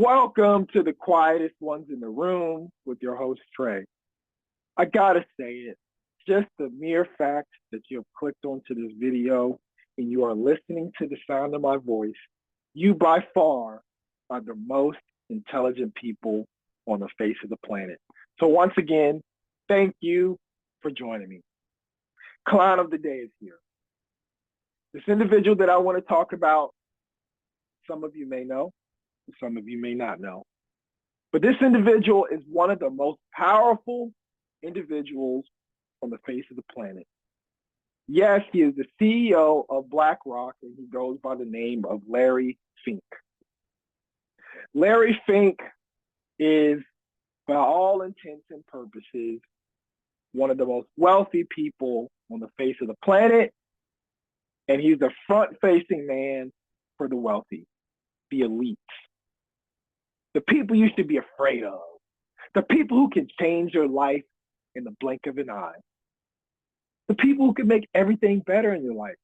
Welcome to the quietest ones in the room with your host, Trey. I gotta say it, just the mere fact that you have clicked onto this video and you are listening to the sound of my voice, you by far are the most intelligent people on the face of the planet. So once again, thank you for joining me. Clown of the day is here. This individual that I want to talk about, some of you may know, some of you may not know. But this individual is one of the most powerful individuals on the face of the planet. Yes, he is the CEO of BlackRock, and he goes by the name of Larry Fink. Larry Fink is, by all intents and purposes, one of the most wealthy people on the face of the planet, and he's the front-facing man for the wealthy, the elites. The people you should be afraid of. The people who can change your life in the blink of an eye. The people who can make everything better in your life.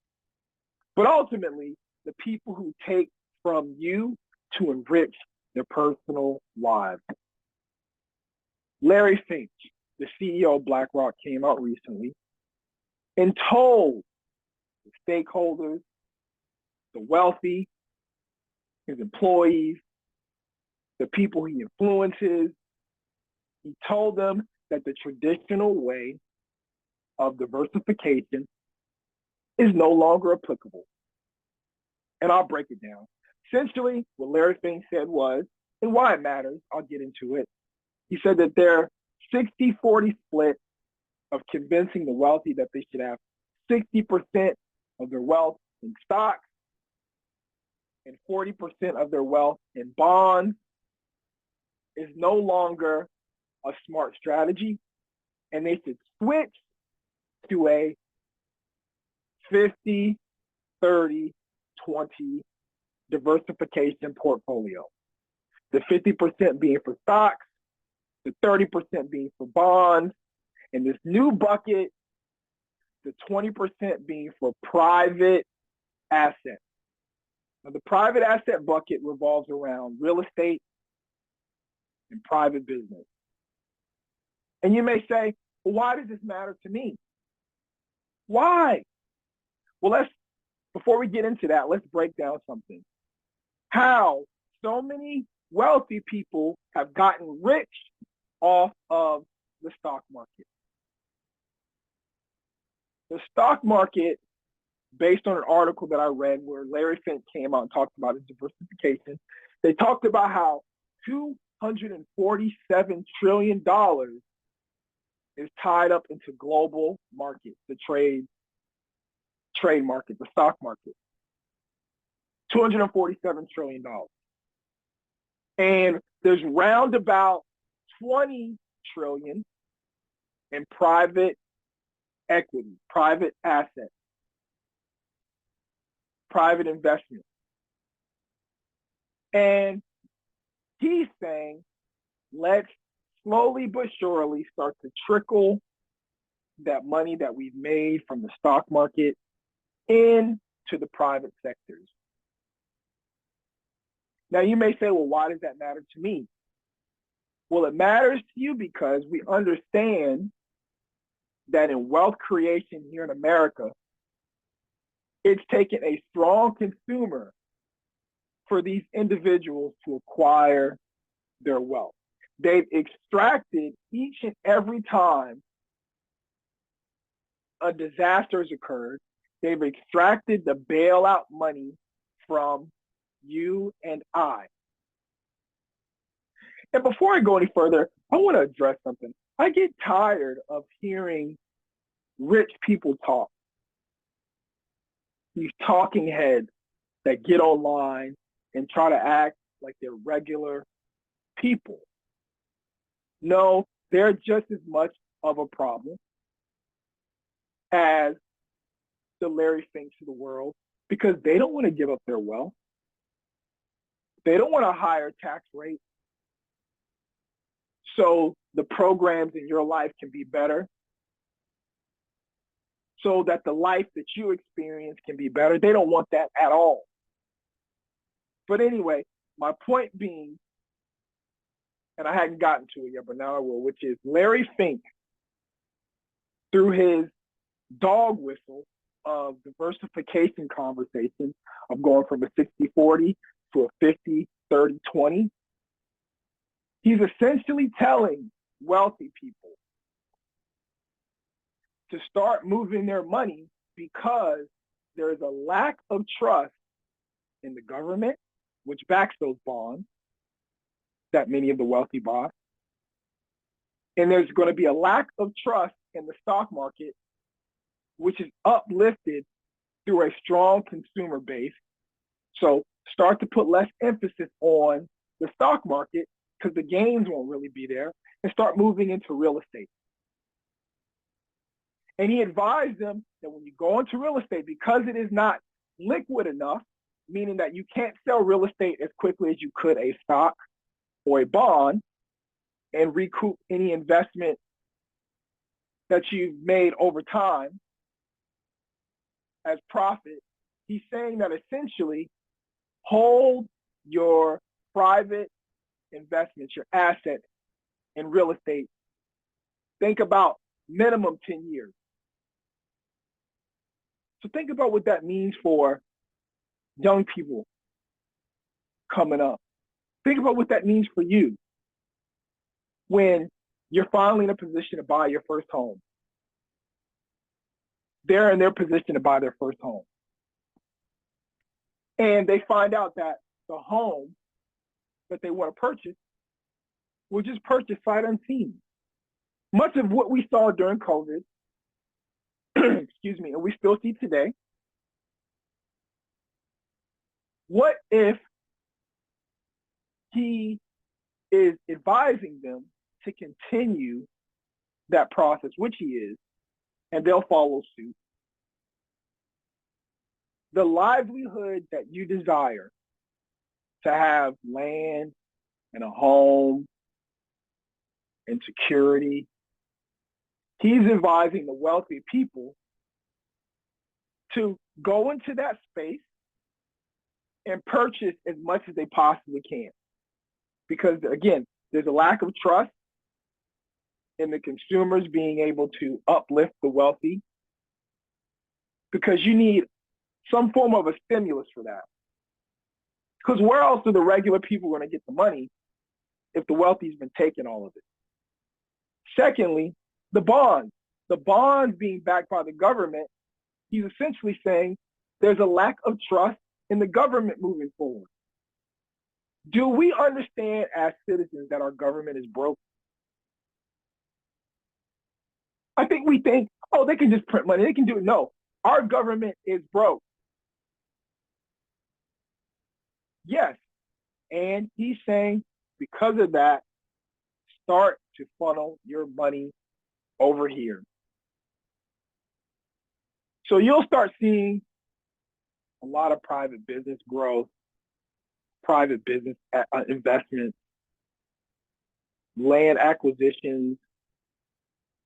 But ultimately, the people who take from you to enrich their personal lives. Larry Fink, the CEO of BlackRock, came out recently and told the stakeholders, the wealthy, his employees, the people he influences, he told them that the traditional way of diversification is no longer applicable. And I'll break it down. Essentially, what Larry Fink said was, and why it matters, I'll get into it. He said that their 60-40 split of convincing the wealthy that they should have 60% of their wealth in stocks and 40% of their wealth in bonds is no longer a smart strategy, and they should switch to a 50, 30, 20 diversification portfolio. The 50% being for stocks, the 30% being for bonds, and this new bucket, the 20% being for private assets. Now, the private asset bucket revolves around real estate and private business. And you may say, well, why does this matter to me? Why? Well, before we get into that, let's break down something. How so many wealthy people have gotten rich off of the stock market. The stock market, based on an article that I read where Larry Fink came out and talked about his diversification, they talked about how $247 trillion is tied up into global markets, the trade market, the stock market. $247 trillion. And there's round about 20 trillion in private equity, private assets, private investment. And he's saying, let's slowly but surely start to trickle that money that we've made from the stock market into the private sectors. Now, you may say, well, why does that matter to me? Well, it matters to you because we understand that in wealth creation here in America, it's taken a strong consumer for these individuals to acquire their wealth. They've extracted each and every time a disaster has occurred, they've extracted the bailout money from you and I. And before I go any further, I want to address something. I get tired of hearing rich people talk. These talking heads that get online and try to act like they're regular people. No, they're just as much of a problem as the Larry Finks of the world because they don't want to give up their wealth. They don't want a higher tax rate so the programs in your life can be better, so that the life that you experience can be better. They don't want that at all. But anyway, my point being and I hadn't gotten to it yet, but now I will, which is Larry Fink, through his dog whistle of diversification conversation of going from a 60-40 to a 50-30-20. He's essentially telling wealthy people to start moving their money because there is a lack of trust in the government, which backs those bonds that many of the wealthy buy. And there's going to be a lack of trust in the stock market, which is uplifted through a strong consumer base. So start to put less emphasis on the stock market because the gains won't really be there, and start moving into real estate. And he advised them that when you go into real estate, because it is not liquid enough, meaning that you can't sell real estate as quickly as you could a stock or a bond and recoup any investment that you've made over time as profit, he's saying that essentially hold your private investments, your assets in real estate. Think about minimum 10 years. So think about what that means for young people coming up. Think about what that means for you when you're finally in a position to buy your first home. They're in their position to buy their first home. And they find out that the home that they want to purchase was just purchased sight unseen. Much of what we saw during COVID, excuse me, and we still see today, what if he is advising them to continue that process, which he is, and they'll follow suit? The livelihood that you desire to have land and a home and security, he's advising the wealthy people to go into that space and purchase as much as they possibly can. Because again, there's a lack of trust in the consumers being able to uplift the wealthy, because you need some form of a stimulus for that. Because where else are the regular people going to get the money if the wealthy's been taking all of it? Secondly, the bonds being backed by the government, he's essentially saying there's a lack of trust in the government moving forward. Do we understand as citizens that our government is broke? I think we think, oh, they can just print money, they can do it. No, our government is broke. Yes, and he's saying because of that, start to funnel your money over here. So you'll start seeing a lot of private business growth, private business investments, land acquisitions,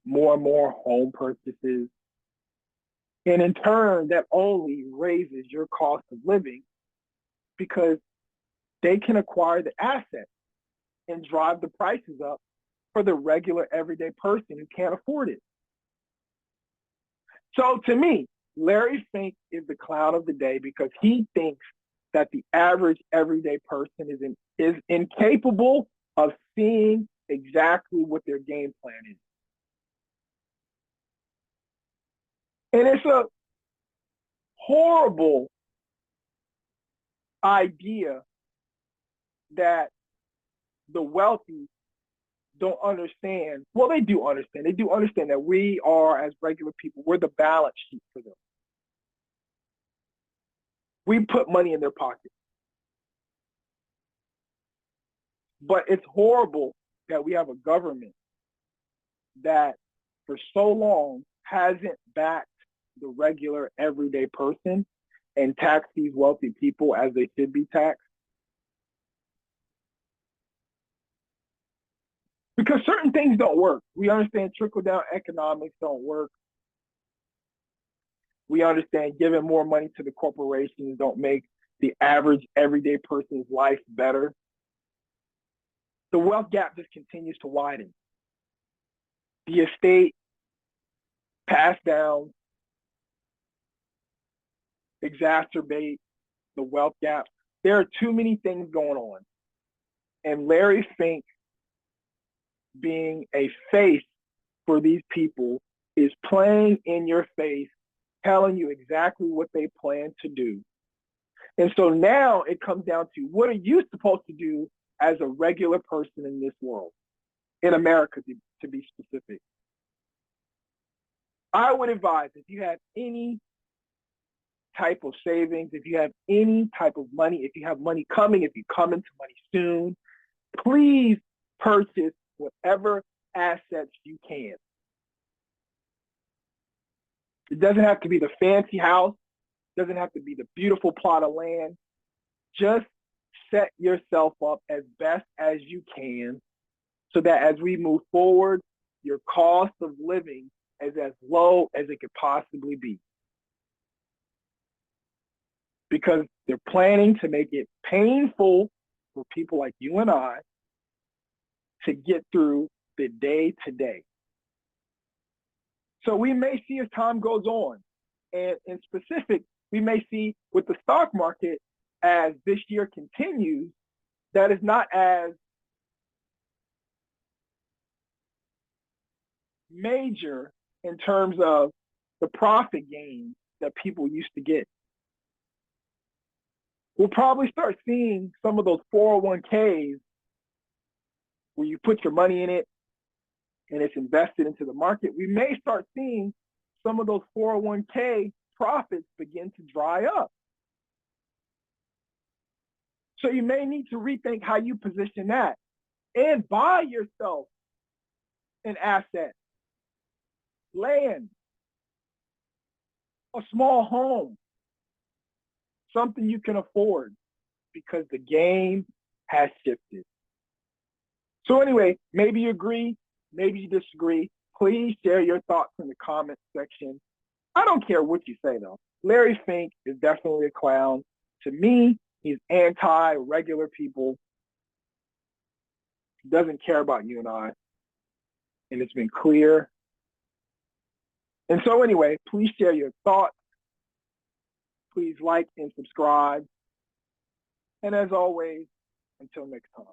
more and more home purchases. And in turn, that only raises your cost of living because they can acquire the assets and drive the prices up for the regular everyday person who can't afford it. So to me, Larry Fink is the clown of the day because he thinks that the average everyday person is incapable of seeing exactly what their game plan is. And it's a horrible idea that the wealthy don't understand. Well, they do understand. They do understand that we are, as regular people, we're the balance sheet for them. We put money in their pocket. But it's horrible that we have a government that for so long hasn't backed the regular everyday person and taxed these wealthy people as they should be taxed. Because certain things don't work. We understand trickle-down economics don't work. We understand giving more money to the corporations don't make the average everyday person's life better. the wealth gap just continues to widen. The estate passed down exacerbate the wealth gap. There are too many things going on. And Larry Fink, being a face for these people, is playing in your face, telling you exactly what they plan to do. And so now it comes down to, what are you supposed to do as a regular person in this world, in America to be specific? I would advise, if you have any type of savings, if you have any type of money, if you have money coming, if you come into money soon, please purchase whatever assets you can. It doesn't have to be the fancy house. It doesn't have to be the beautiful plot of land. Just set yourself up as best as you can so that as we move forward, your cost of living is as low as it could possibly be. Because they're planning to make it painful for people like you and I to get through the day to day. So we may see as time goes on, and in specific, we may see with the stock market, as this year continues, that is not as major in terms of the profit gains that people used to get. We'll probably start seeing some of those 401ks where you put your money in it and it's invested into the market. We may start seeing some of those 401k profits begin to dry up. So you may need to rethink how you position that and buy yourself an asset, land, a small home, something you can afford, because the game has shifted. So anyway, maybe you agree, maybe you disagree. Please share your thoughts in the comment section. I don't care what you say though. Larry Fink is definitely a clown. To me, he's anti-regular people. He doesn't care about you and I. And it's been clear. And so anyway, please share your thoughts. Please like and subscribe. And as always, until next time.